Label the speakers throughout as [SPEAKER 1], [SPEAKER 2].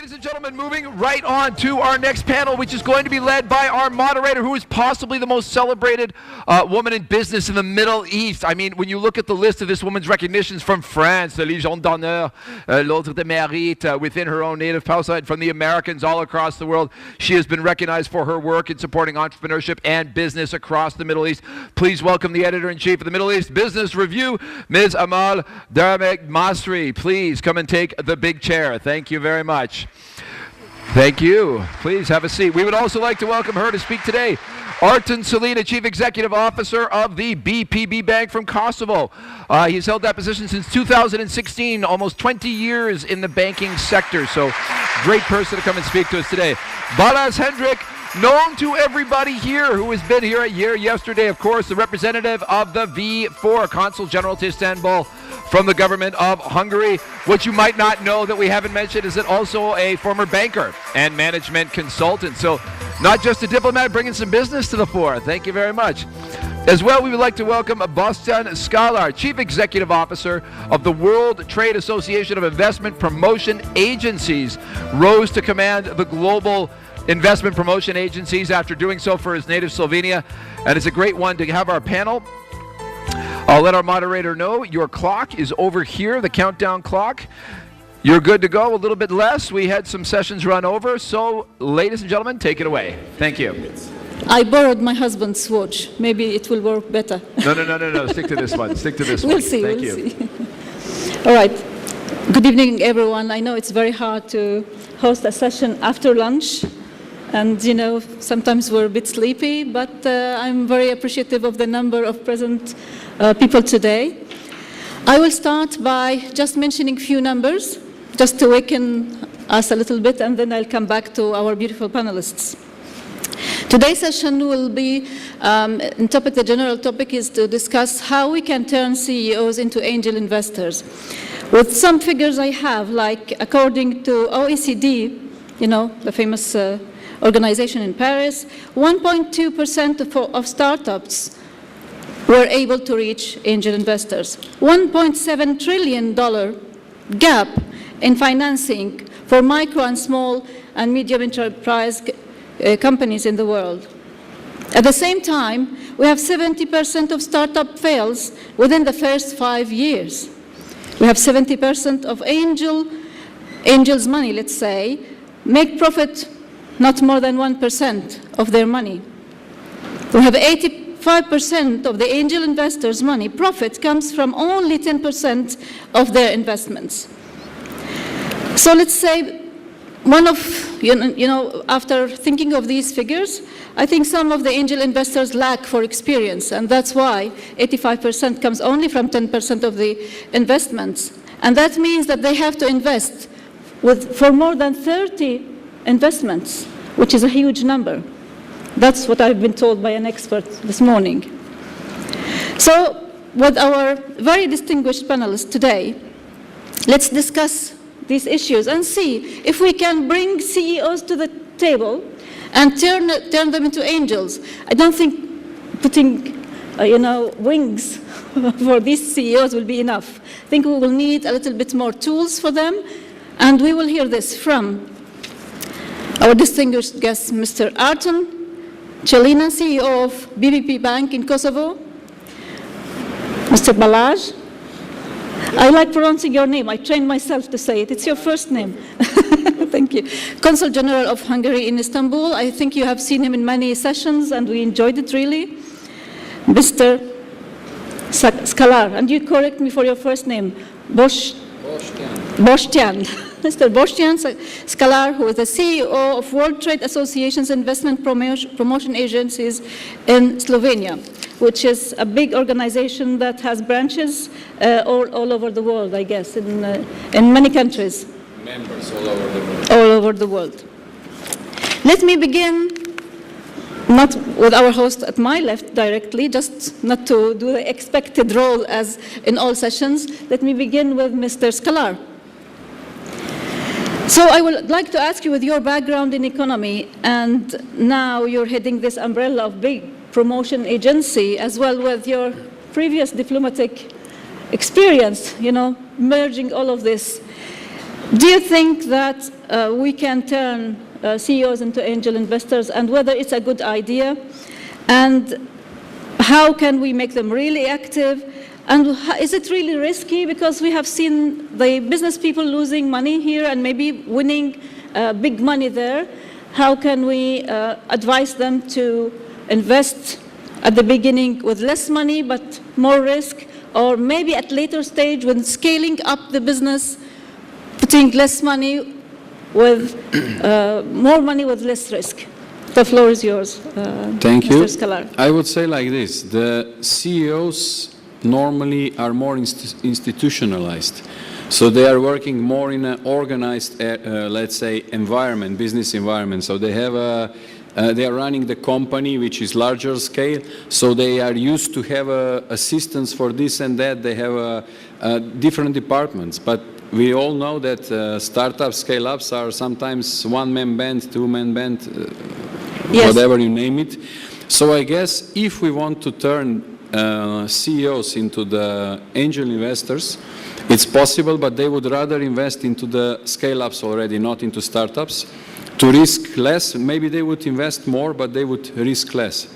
[SPEAKER 1] Ladies and gentlemen, moving right on to our next panel, which is going to be led by our moderator, who is possibly the most celebrated woman in business in the Middle East. I mean, when you look at the list of this woman's recognitions from France, the Légion d'honneur, l'Ordre de Mérite, within her own native Palestine, from the Americans all across the world, she has been recognized for her work in supporting entrepreneurship and business across the Middle East. Please welcome the editor-in-chief of the Middle East Business Review, Ms. Amal Darmek Masri. Please come and take the big chair. Thank you very much. Thank you. Please have a seat. We would also like to welcome her to speak today. Artan Salina, Chief Executive Officer of the BPB Bank from Kosovo. He's held that position since 2016, almost 20 years in the banking sector. So, great person to come and speak to us today. Balaz Hendrik, known to everybody here who has been here yesterday, of course, the representative of the V4, Consul General to Istanbul from the government of Hungary. What you might not know that we haven't mentioned is that also a former banker and management consultant. So not just a diplomat, bringing some business to the fore. Thank you very much. As well, we would like to welcome Boštjan Skalar, Chief Executive Officer of the World Trade Association of Investment Promotion Agencies, rose to command the global investment promotion agencies after doing so for his native Slovenia. And it's a great one to have our panel. I'll let our moderator know your clock is over here, the countdown clock. You're good to go, a little bit less. We had some sessions run over. So, ladies and gentlemen, take it away. Thank you.
[SPEAKER 2] I borrowed my husband's watch. Maybe it will work better.
[SPEAKER 1] No. Stick to this one. Stick to this one.
[SPEAKER 2] We'll see.
[SPEAKER 1] Thank
[SPEAKER 2] we'll
[SPEAKER 1] you.
[SPEAKER 2] See. All right. Good evening, everyone. I know it's very hard to host a session after lunch. And, you know, sometimes we're a bit sleepy, but I'm very appreciative of the number of present people today. I will start by just mentioning a few numbers, just to awaken us a little bit, and then I'll come back to our beautiful panelists. Today's session will be, the general topic is to discuss how we can turn CEOs into angel investors. With some figures I have, like according to OECD, you know, the famous organization in Paris, 1.2% of startups were able to reach angel investors. $1.7 trillion gap in financing for micro and small and medium enterprise companies in the world. At the same time, we have 70% of startup fails within the first 5 years. We have 70% of angels' money, let's say, make profit not more than 1% of their money. We have 85% of the angel investors' money profit comes from only 10% of their investments. So let's say after thinking of these figures, I think some of the angel investors lack for experience, and that's why 85% comes only from 10% of the investments. And that means that they have to invest for more than 30 investments, which is a huge number. That's what I've been told by an expert this morning. So, with our very distinguished panelists today, let's discuss these issues and see if we can bring CEOs to the table and turn them into angels. I don't think putting, wings for these CEOs will be enough. I think we will need a little bit more tools for them, and we will hear this from our distinguished guest, Mr. Artan Salina, CEO of BPB Bank in Kosovo. Mr. Balaz. I like pronouncing your name. I trained myself to say it. It's your first name. Thank you. Consul General of Hungary in Istanbul. I think you have seen him in many sessions, and we enjoyed it really. Mr. Skalar, and you correct me for your first name. Boštjan. Mr. Boštjan Skalar, who is the CEO of World Trade Association's Investment Promotion Agencies in Slovenia, which is a big organization that has branches all over the world, I guess, in many countries.
[SPEAKER 3] Members all over the world.
[SPEAKER 2] All over the world. Let me begin, not with our host at my left directly, just not to do the expected role as in all sessions. Let me begin with Mr. Skalar. So I would like to ask you, with your background in economy, and now you're heading this umbrella of big promotion agency, as well with your previous diplomatic experience, merging all of this. Do you think that we can turn CEOs into angel investors, and whether it's a good idea? And how can we make them really active? And is it really risky? Because we have seen the business people losing money here and maybe winning big money there. How can we advise them to invest at the beginning with less money but more risk, or maybe at later stage when scaling up the business, putting less money with more money with less risk? The floor is yours.
[SPEAKER 4] Thank you.
[SPEAKER 2] Mr. Scalar.
[SPEAKER 4] I would say like this: the CEOs normally are more institutionalized. So they are working more in an organized, let's say, environment, business environment. So they have they are running the company, which is larger scale. So they are used to have assistants for this and that. They have different departments. But we all know that startup scale-ups are sometimes one-man band, two-man band,
[SPEAKER 2] Yes.
[SPEAKER 4] whatever you name it. So I guess if we want to turn CEOs into the angel investors, it's possible, but they would rather invest into the scale-ups already, not into startups, to risk less. Maybe they would invest more, but they would risk less.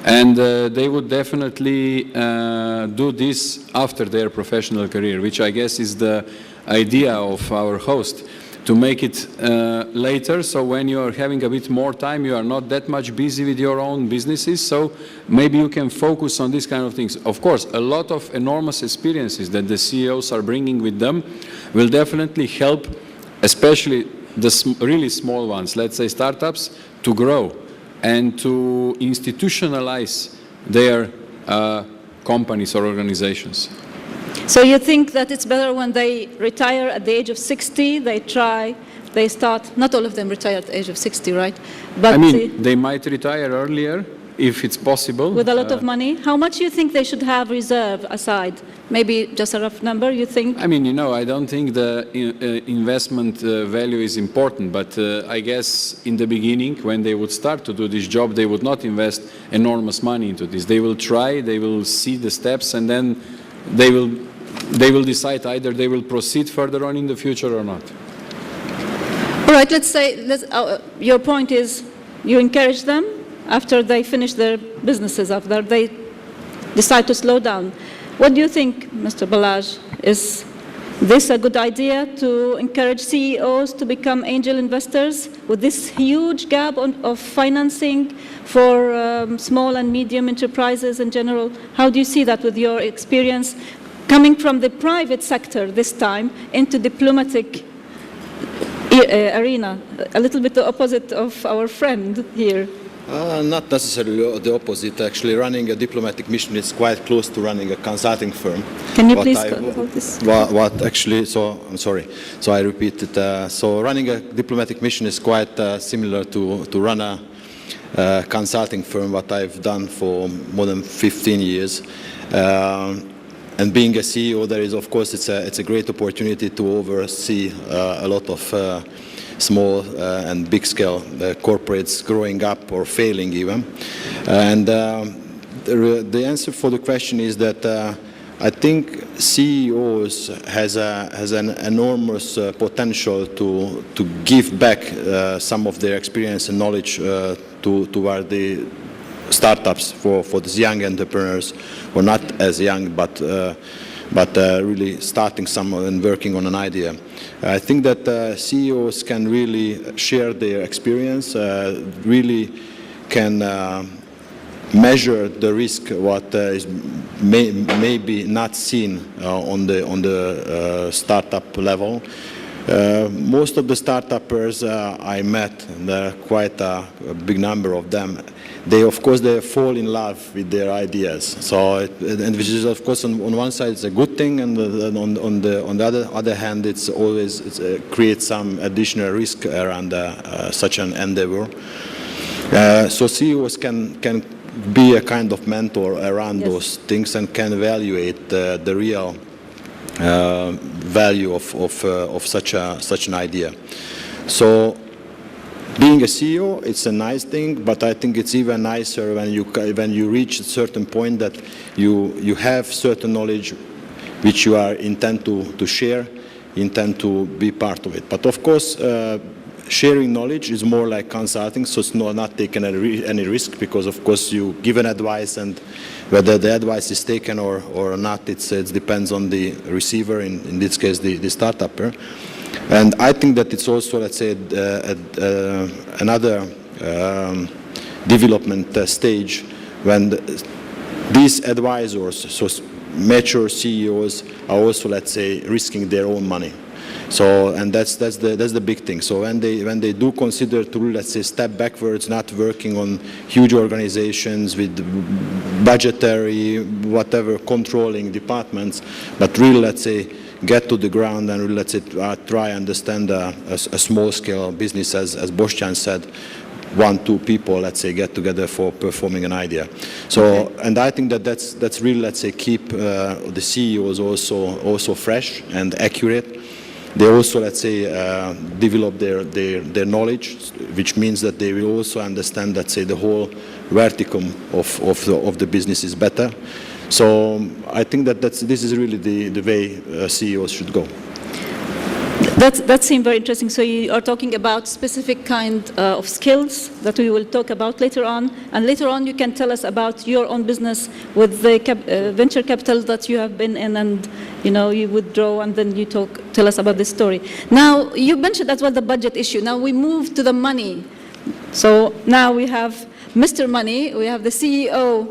[SPEAKER 4] And they would definitely do this after their professional career, which I guess is the idea of our host, to make it later. So when you are having a bit more time, you are not that much busy with your own businesses. So maybe you can focus on these kind of things. Of course, a lot of enormous experiences that the CEOs are bringing with them will definitely help, especially the really small ones, let's say startups, to grow and to institutionalize their companies or organizations.
[SPEAKER 2] So you think that it's better when they retire at the age of 60, they start, not all of them retire at the age of 60, right? But
[SPEAKER 4] I mean, they might retire earlier if it's possible.
[SPEAKER 2] with a lot of money. How much do you think they should have reserve aside? Maybe just a rough number, you think?
[SPEAKER 4] I mean, you know, I don't think the investment value is important, but I guess in the beginning, when they would start to do this job, they would not invest enormous money into this. They will try, they will see the steps, and then they will decide either they will proceed further on in the future or not.
[SPEAKER 2] All right, let's say, your point is you encourage them after they finish their businesses, after they decide to slow down. What do you think, Mr. Balazs? Is this a good idea to encourage CEOs to become angel investors with this huge gap of financing for small and medium enterprises in general? How do you see that with your experience coming from the private sector this time into diplomatic arena? A little bit the opposite of our friend here.
[SPEAKER 3] Not necessarily the opposite. Actually, running a diplomatic mission is quite close to running a consulting firm.
[SPEAKER 2] Can you please hold this?
[SPEAKER 3] What actually, so I'm sorry, so I repeat it. So running a diplomatic mission is quite similar to run a consulting firm, what I've done for more than 15 years. And being a CEO, there is, of course, it's a great opportunity to oversee a lot of small and big-scale corporates growing up or failing even. And the answer for the question is that I think CEOs has an enormous potential to give back some of their experience and knowledge toward the startups for these young entrepreneurs, who are not as young, but really starting somewhere and working on an idea. I think that CEOs can really share their experience, really can measure the risk what is maybe not seen on the startup level. Most of the startuppers I met, and there are quite a big number of them, they fall in love with their ideas. So, and which is of course on one side it's a good thing, and on the other hand it creates some additional risk around such an endeavor. So CEOs can be a kind of mentor around those things and can evaluate the real value of such an idea. So being a CEO, it's a nice thing, but I think it's even nicer when you reach a certain point that you have certain knowledge which you are intent to share, intend to be part of it. But of course, sharing knowledge is more like consulting, so it's not taking any risk, because of course you give an advice, and whether the advice is taken or not, it depends on the receiver, in this case the startupper. And I think that it's also, let's say, another development stage when these advisors, so mature CEOs, are also, let's say, risking their own money. So, and that's the big thing. So when they do consider to, let's say, step backwards, not working on huge organizations with budgetary, whatever, controlling departments, but really, let's say, get to the ground and really, let's say, try and understand a small-scale business, as Boštjan said, 1-2 people, let's say, get together for performing an idea. So, okay. And I think that that's really, let's say, keep the CEOs also fresh and accurate. They also, let's say, develop their knowledge, which means that they will also understand, let's say, the whole vertical of the business is better. So I think that this is really the way CEOs should go.
[SPEAKER 2] That seems very interesting. So you are talking about specific kind of skills that we will talk about later on. And later on, you can tell us about your own business with the venture capital that you have been in, and you withdraw, and then you tell us about this story. Now, you mentioned as well the budget issue. Now we move to the money. So now we have Mr. Money. We have the CEO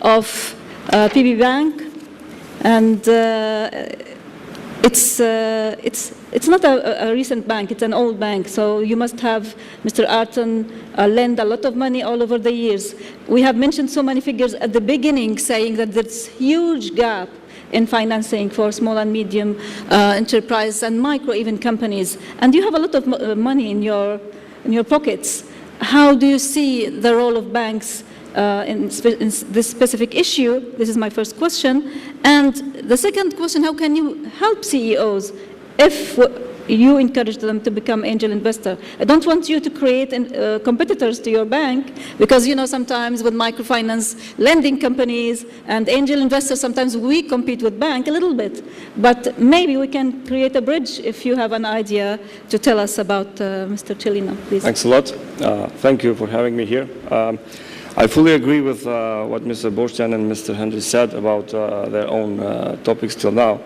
[SPEAKER 2] of PB Bank, and it's not a recent bank, it's an old bank, so you must have Mr. Arton lend a lot of money all over the years. We have mentioned so many figures at the beginning saying that there's huge gap in financing for small and medium enterprise and micro even companies, and you have a lot of money in your pockets. How do you see the role of banks in this specific issue? This is my first question. And the second question, how can you help CEOs if you encourage them to become angel investor? I don't want you to create competitors to your bank, because sometimes with microfinance lending companies and angel investors, sometimes we compete with bank a little bit. But maybe we can create a bridge if you have an idea to tell us about Mr. Cellino, please.
[SPEAKER 5] Thanks a lot. Thank you for having me here. I fully agree with what Mr. Boštjan and Mr. Hendry said about their own topics till now.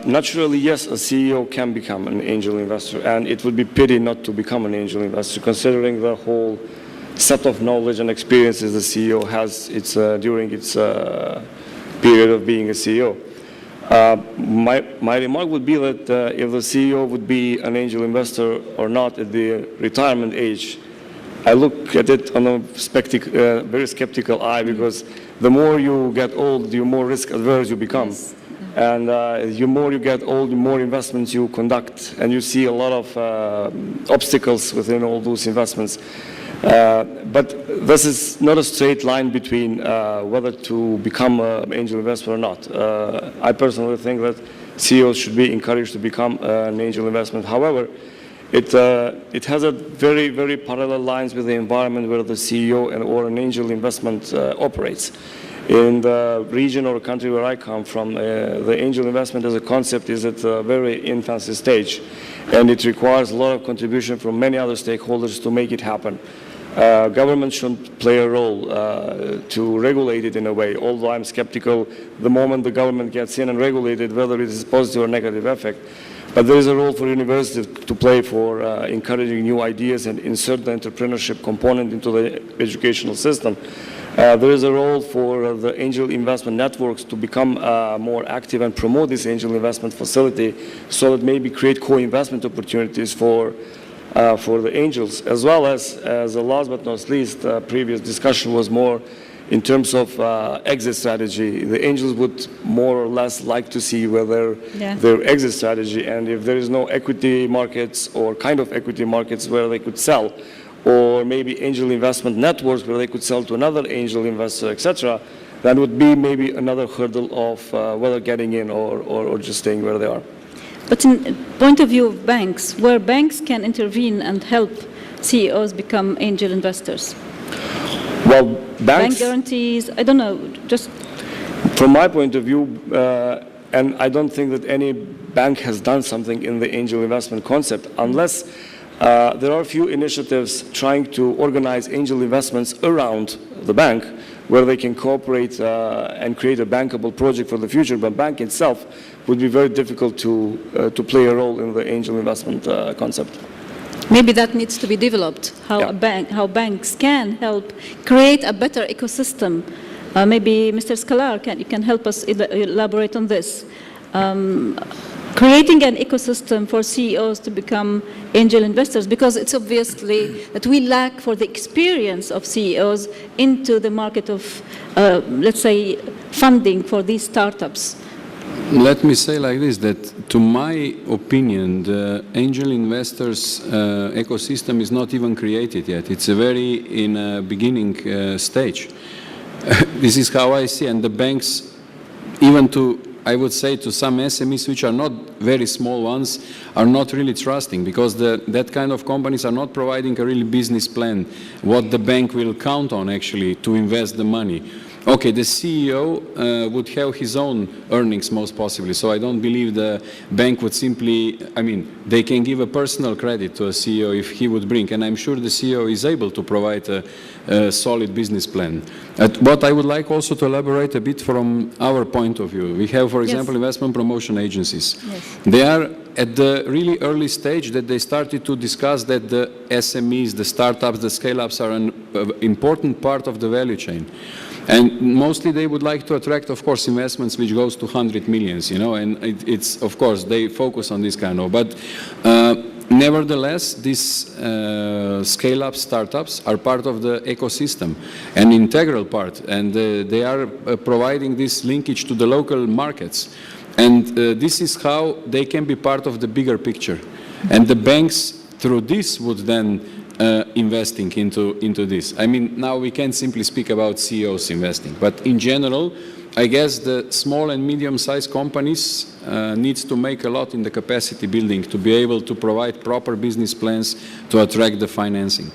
[SPEAKER 5] Naturally, yes, a CEO can become an angel investor, and it would be pity not to become an angel investor, considering the whole set of knowledge and experiences the CEO has during its period of being a CEO. My remark would be that if the CEO would be an angel investor or not at the retirement age, I look at it on a very skeptical eye, because the more you get old, the more risk averse you become. Yes. And the more you get old, the more investments you conduct, and you see a lot of obstacles within all those investments. But this is not a straight line between whether to become an angel investor or not. I personally think that CEOs should be encouraged to become an angel investment. However, it has a very, very parallel lines with the environment where the CEO or an angel investment operates. In the region or country where I come from, the angel investment as a concept is at a very infancy stage, and it requires a lot of contribution from many other stakeholders to make it happen. Government should play a role to regulate it in a way, although I'm skeptical the moment the government gets in and regulate it, whether it is positive or negative effect. But there is a role for universities to play for encouraging new ideas and insert the entrepreneurship component into the educational system. There is a role for the angel investment networks to become more active and promote this angel investment facility, so that maybe create co-investment opportunities for the angels, as well as last but not least, previous discussion was more in terms of exit strategy. The angels would more or less like to see whether their exit strategy, and if there is no equity markets or kind of equity markets where they could sell, or maybe angel investment networks where they could sell to another angel investor, etc., that would be maybe another hurdle of whether getting in or just staying where they are.
[SPEAKER 2] But in point of view of banks, where banks can intervene and help CEOs become angel investors?
[SPEAKER 5] Well, bank
[SPEAKER 2] guarantees, I don't know, just...
[SPEAKER 5] From my point of view, And I don't think that any bank has done something in the angel investment concept unless there are a few initiatives trying to organize angel investments around the bank where they can cooperate and create a bankable project for the future. But bank itself would be very difficult to play a role in the angel investment concept.
[SPEAKER 2] Maybe that needs to be developed, how,
[SPEAKER 5] Yeah.
[SPEAKER 2] how banks can help create a better ecosystem. Maybe Mr. Scalar, you can help us elaborate on this. Creating an ecosystem for CEOs to become angel investors, because it's obviously that we lack for the experience of CEOs into the market of, let's say, funding for these startups.
[SPEAKER 4] Let me say like this, that to my opinion, the angel investors ecosystem is not even created yet. It's a very in a beginning stage. This is how I see, and the banks, even to, I would say, to some SMEs, which are not very small ones, are not really trusting, because that kind of companies are not providing a real business plan, what the bank will count on actually to invest the money. Okay, the CEO would have his own earnings most possibly, so I don't believe the bank would simply, I mean, they can give a personal credit to a CEO if he would bring, and I'm sure the CEO is able to provide a solid business plan. But I would like also to elaborate a bit from our point of view. We have, for example, investment promotion agencies.
[SPEAKER 2] Yes.
[SPEAKER 4] They are at the really early stage that they started to discuss that the SMEs, the startups, the scale-ups are an important part of the value chain. And mostly they would like to attract, of course, investments which goes to 100 millions, you know, and it's, of course, they focus on this kind of, but nevertheless, these scale-up startups are part of the ecosystem, an integral part, and they are providing this linkage to the local markets. And this is how they can be part of the bigger picture. And the banks, through this, would then investing into this. I mean, now we can't simply speak about CEOs investing, but in general, I guess the small and medium-sized companies needs to make a lot in the capacity building to be able to provide proper business plans to attract the financing.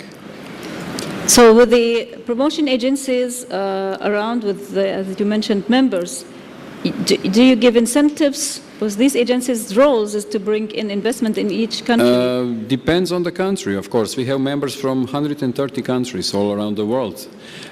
[SPEAKER 2] So with the promotion agencies around with, the, as you mentioned, members, do you give incentives? Because these agencies' roles is to bring in investment in each country.
[SPEAKER 4] Depends on the country, of course. We have members from 130 countries all around the world.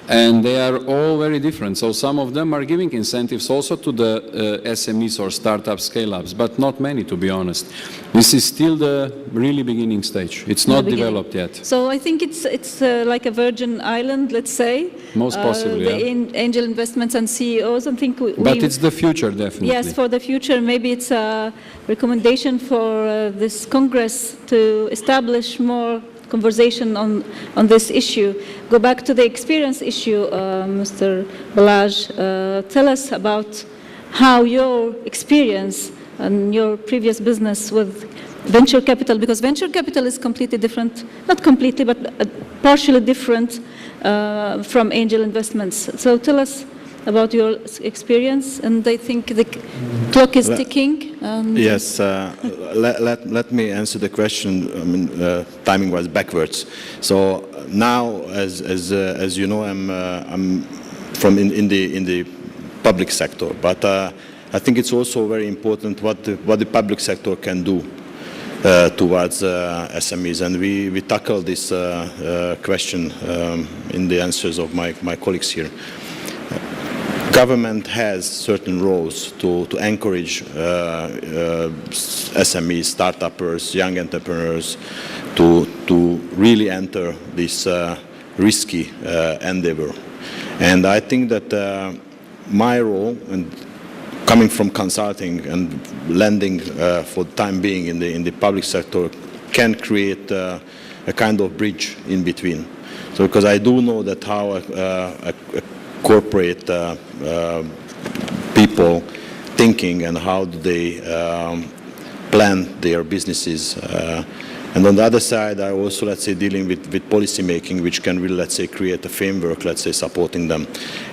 [SPEAKER 4] And they are all very different. So some of them are giving incentives also to the SMEs or startup scale-ups, but not many, to be honest. This is still the really beginning stage. It's not developed yet.
[SPEAKER 2] So I think it's like a Virgin Island, let's say.
[SPEAKER 4] Most possibly,
[SPEAKER 2] the angel investments and CEOs. I think
[SPEAKER 4] but it's the future, definitely.
[SPEAKER 2] Yes, for the future. Maybe it's a recommendation for this Congress to establish more conversation on this issue. Go back to the experience issue, Mr. Balazs. Tell us about how your experience and your previous business with venture capital, because venture capital is completely different, not completely, but partially different from angel investments. So tell us about your experience, and I think the clock is ticking.
[SPEAKER 3] Yes, let me answer the question. I mean, timing was backwards. So now, as you know, I'm from in the public sector, but I think it's also very important what the public sector can do towards SMEs, and we tackle this question in the answers of my colleagues here. Government has certain roles to encourage SMEs, startuppers, young entrepreneurs to really enter this risky endeavor. And I think that my role, and coming from consulting and lending for the time being in the public sector, can create a kind of bridge in between. So because I do know that how a corporate people thinking and how do they plan their businesses. And on the other side, I also, let's say, dealing with policy making, which can really, let's say, create a framework, let's say, supporting them.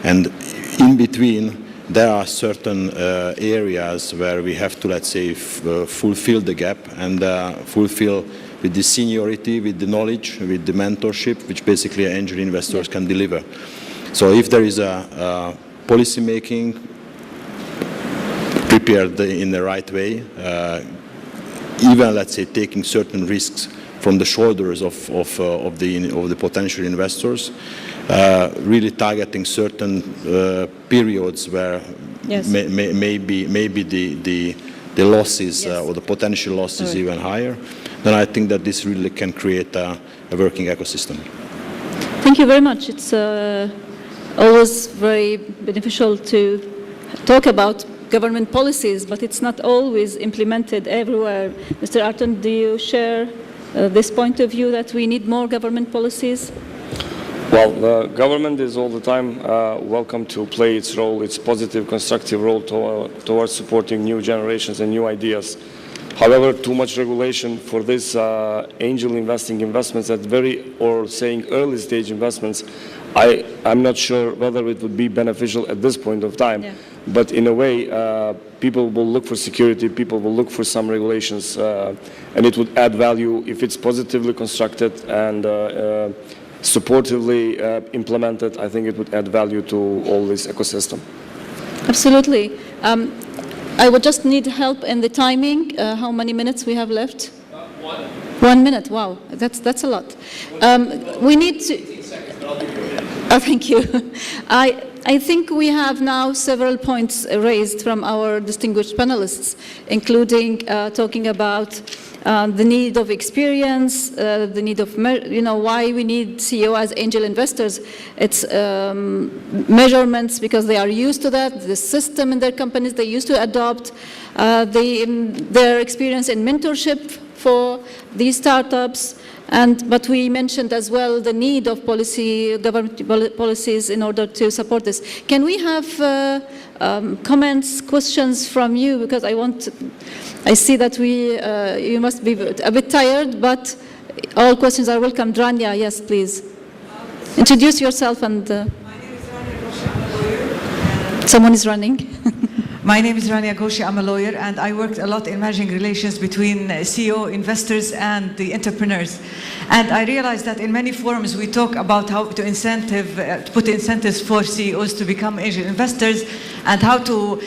[SPEAKER 3] And in between, there are certain areas where we have to, let's say, fulfill the gap and fulfill with the seniority, with the knowledge, with the mentorship, which basically angel investors can deliver. So if there is a policy making, prepared in the right way, even, let's say, taking certain risks from the shoulders of the potential investors, really targeting certain periods where
[SPEAKER 2] Yes.
[SPEAKER 3] maybe the losses
[SPEAKER 2] Yes.
[SPEAKER 3] or the potential loss is
[SPEAKER 2] Right.
[SPEAKER 3] even higher, then I think that this really can create a working ecosystem.
[SPEAKER 2] Thank you very much. It's always very beneficial to talk about government policies, but it's not always implemented everywhere. Mr. Arton, do you share this point of view that we need more government policies?
[SPEAKER 5] Well, the government is all the time welcome to play its role, its positive, constructive role towards supporting new generations and new ideas. However, too much regulation for this angel investments at early stage investments, I'm not sure whether it would be beneficial at this point of time.
[SPEAKER 2] Yeah.
[SPEAKER 5] But in a way, people will look for security, people will look for some regulations, and it would add value if it's positively constructed and supportively implemented. I think it would add value to all this ecosystem.
[SPEAKER 2] Absolutely. I would just need help in the timing. How many minutes we have left? 1 minute. Wow, that's a lot. We need to. Oh, thank you. I think we have now several points raised from our distinguished panelists, including talking about the need of experience, the need of, why we need CEO as angel investors. It's measurements because they are used to that, the system in their companies they used to adopt, their experience in mentorship for these startups. But we mentioned as well the need of government policies in order to support this. Can we have comments, questions from you? Because I see that you must be a bit tired, but all questions are welcome. Drania, yes, please. Introduce yourself and...
[SPEAKER 6] My name is Rania Ghoshi, I'm a lawyer.
[SPEAKER 2] Someone is running.
[SPEAKER 6] My name is Rania Ghoshi, I'm a lawyer, and I worked a lot in managing relations between CEO, investors, and the entrepreneurs. And I realized that in many forums we talk about how to put incentives for CEOs to become angel investors, and how to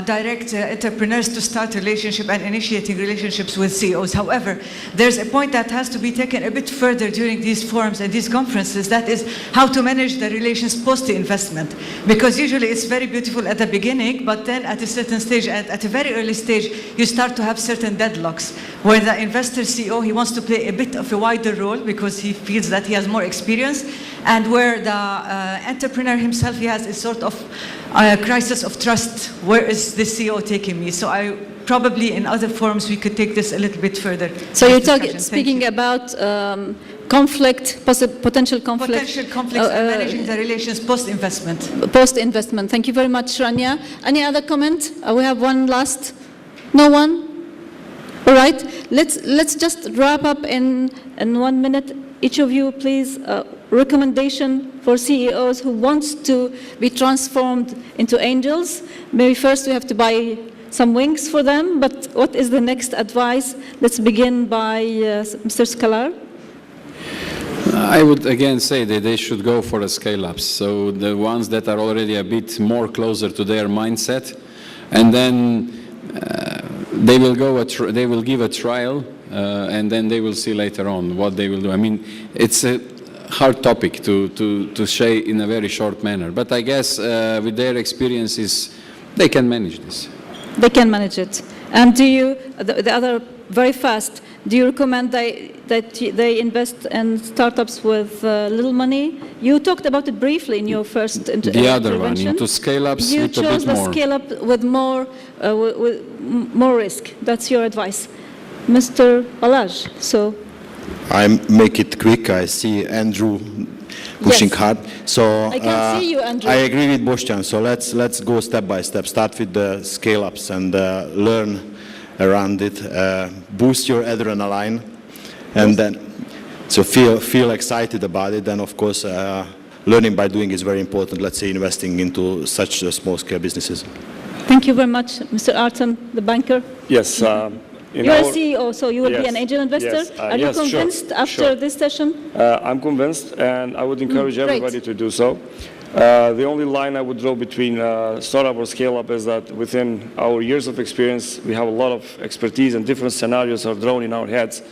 [SPEAKER 6] direct entrepreneurs to start relationship and initiating relationships with CEOs. However, there's a point that has to be taken a bit further during these forums and these conferences, that is how to manage the relations post the investment. Because usually it's very beautiful at the beginning, but then at a certain stage, at a very early stage, you start to have certain deadlocks, where the investor CEO, he wants to play a bit of a wider role because he feels that he has more experience, and where the entrepreneur himself, he has a sort of crisis of trust. Where is the CEO taking me? So probably in other forums we could take this a little bit further.
[SPEAKER 2] So you're speaking about conflict, potential conflict.
[SPEAKER 6] Potential conflicts and managing the relations post-investment.
[SPEAKER 2] Post-investment. Thank you very much, Rania. Any other comment? We have one last. No one? All right. Let's just wrap up in 1 minute. Each of you, please, recommendation for CEOs who want to be transformed into angels. Maybe first we have to buy some wings for them, but what is the next advice? Let's begin by Mr. Scalar.
[SPEAKER 4] I would again say that they should go for a scale-ups. So the ones that are already a bit more closer to their mindset, and then they will give a trial, and then they will see later on what they will do. I mean, it's a hard topic to say in a very short manner, but I guess with their experiences, they can manage this.
[SPEAKER 2] They can manage it. And do you, the other, very fast, do you recommend that they invest in startups with little money? You talked about it briefly in your first intervention.
[SPEAKER 4] The other one, into scale-ups with a bit more.
[SPEAKER 2] You chose the scale-up with more risk. That's your advice. Mr. Balazs, so.
[SPEAKER 3] I make it quick. I see Andrew pushing hard. So
[SPEAKER 2] I can see you, Andrew.
[SPEAKER 3] I agree with Boštjan. So let's go step by step. Start with the scale-ups and learn around it. Boost your adrenaline, and then so feel excited about it. And of course, learning by doing is very important. Let's say investing into such small-scale businesses.
[SPEAKER 2] Thank you very much, Mr. Arton, the banker.
[SPEAKER 5] Yes.
[SPEAKER 2] You're a CEO, so you will be an angel investor.
[SPEAKER 5] Yes,
[SPEAKER 2] Are you convinced after this session?
[SPEAKER 5] I'm convinced, and I would encourage everybody to do so. The only line I would draw between startup or scale-up is that within our years of experience, we have a lot of expertise and different scenarios are drawn in our heads.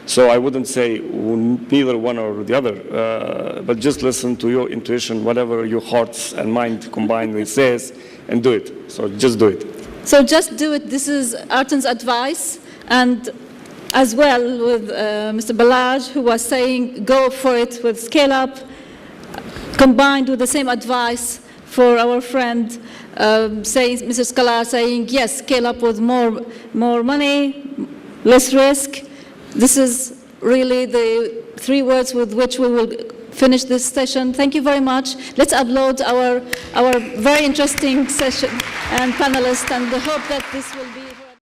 [SPEAKER 5] So I wouldn't say neither one or the other, but just listen to your intuition, whatever your hearts and mind combined says, and do it. So just do it.
[SPEAKER 2] So just do it. This is Artan's advice, and as well with Mr. Balaj, who was saying go for it with scale up, combined with the same advice for our friend, Mr. Sklar, saying yes, scale up with more money, less risk. This is really the 3 words with which we will finish this session. Thank you very much. Let's upload our very interesting session and panelists, and I hope that this will be